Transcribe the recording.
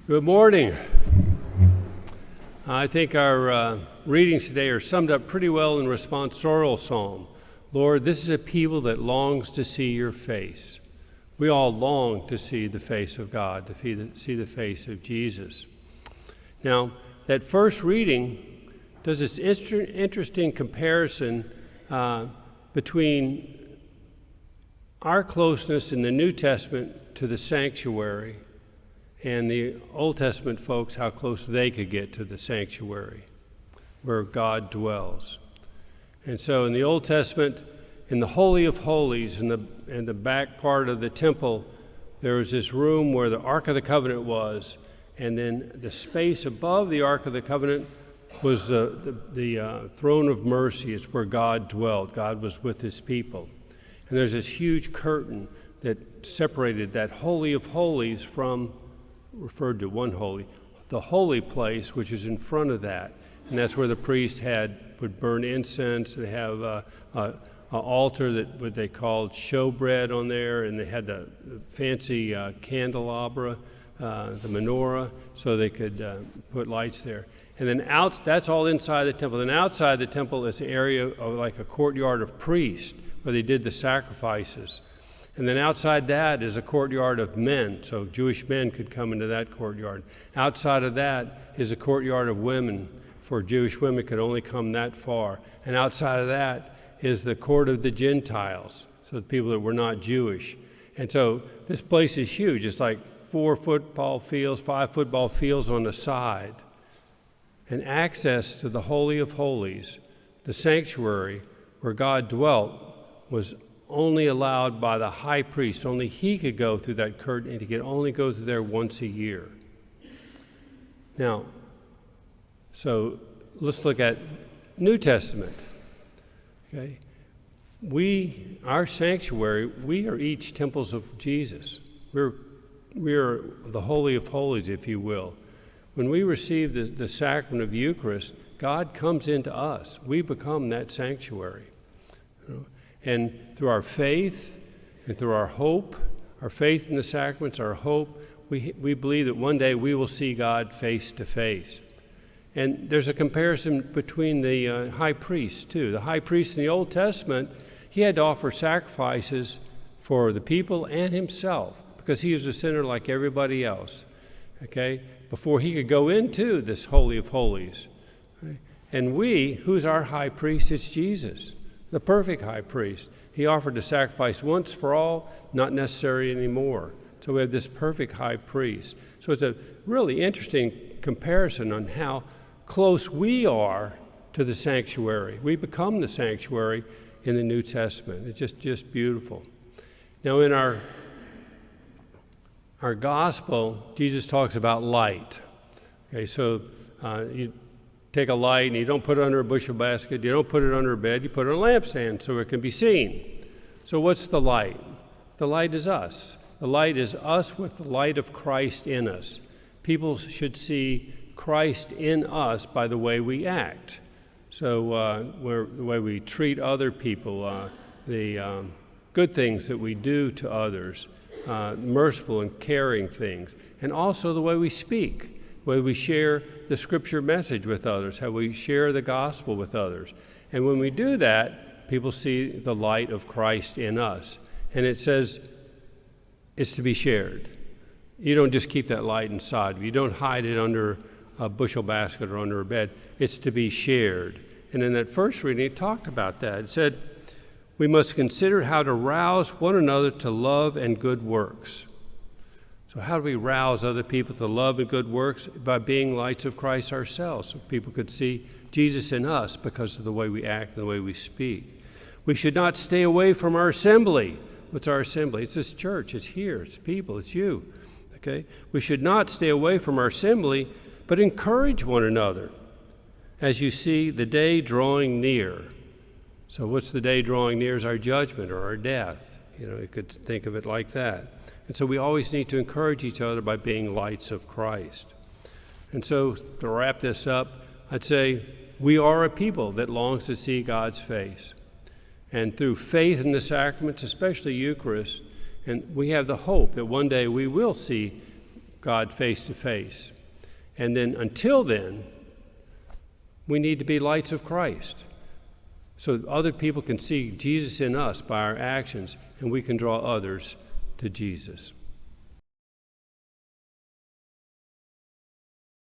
Good morning. I think our readings today are summed up pretty well in responsorial psalm. Lord, this is a people that longs to see your face. We all long to see the face of God, to see the face of Jesus. Now, that first reading does this interesting comparison between our closeness in the New Testament to the sanctuary and the Old Testament folks, how close they could get to the sanctuary where God dwells. And so in the Old Testament, in the Holy of Holies, in the back part of the temple, there was this room where the Ark of the Covenant was, and then the space above the Ark of the Covenant was the throne of mercy. It's where God dwelled. God was with his people. And there's this huge curtain that separated that Holy of Holies from, referred to one holy, the holy place, which is in front of that. And that's where the priest would burn incense. They have an altar that what they called showbread on there, and they had the fancy candelabra, the menorah, so they could put lights there. And then that's all inside the temple. Then outside the temple is the area of like a courtyard of priests where they did the sacrifices. And then outside that is a courtyard of men, so Jewish men could come into that courtyard. Outside of that is a courtyard of women, for Jewish women could only come that far. And outside of that is the court of the Gentiles, so the people that were not Jewish. And so this place is huge. It's like 4 football fields, 5 football fields on the side. And access to the Holy of Holies, the sanctuary where God dwelt, was only allowed by the high priest. Only he could go through that curtain, and he could only go through there once a year. Now, so let's look at New Testament. Okay, our sanctuary, we are each temples of Jesus. We are the Holy of Holies, if you will. When we receive the sacrament of Eucharist, God comes into us. We become that sanctuary. You know? And through our faith and through our hope, our faith in the sacraments, our hope, we believe that one day we will see God face to face. And there's a comparison between the high priest, too. The high priest in the Old Testament, he had to offer sacrifices for the people and himself because he was a sinner like everybody else, okay, before he could go into this Holy of Holies. Okay? And who's our high priest? It's Jesus, the perfect high priest. He offered to sacrifice once for all, not necessary anymore. So we have this perfect high priest. So it's a really interesting comparison on how close we are to the sanctuary. We become the sanctuary in the New Testament. It's just beautiful. Now in our gospel, Jesus talks about light. Okay, so you take a light and you don't put it under a bushel basket, you don't put it under a bed, you put it on a lampstand so it can be seen. So what's the light? The light is us. The light is us with the light of Christ in us. People should see Christ in us by the way we act. So the way we treat other people, the good things that we do to others, merciful and caring things, and also the way we speak. Way we share the scripture message with others, how we share the gospel with others. And when we do that, people see the light of Christ in us. And it says it's to be shared. You don't just keep that light inside. You don't hide it under a bushel basket or under a bed. It's to be shared. And in that first reading, it talked about that. It said, we must consider how to rouse one another to love and good works. So how do we rouse other people to love and good works? By being lights of Christ ourselves, so people could see Jesus in us because of the way we act and the way we speak. We should not stay away from our assembly. What's our assembly? It's this church. It's here. It's people. It's you. Okay? We should not stay away from our assembly, but encourage one another as you see the day drawing near. So what's the day drawing near? Is our judgment or our death. You could think of it like that. And so we always need to encourage each other by being lights of Christ. And so to wrap this up, I'd say we are a people that longs to see God's face. And through faith in the sacraments, especially Eucharist, and we have the hope that one day we will see God face to face. And then until then, we need to be lights of Christ, so other people can see Jesus in us by our actions, and we can draw others to Jesus.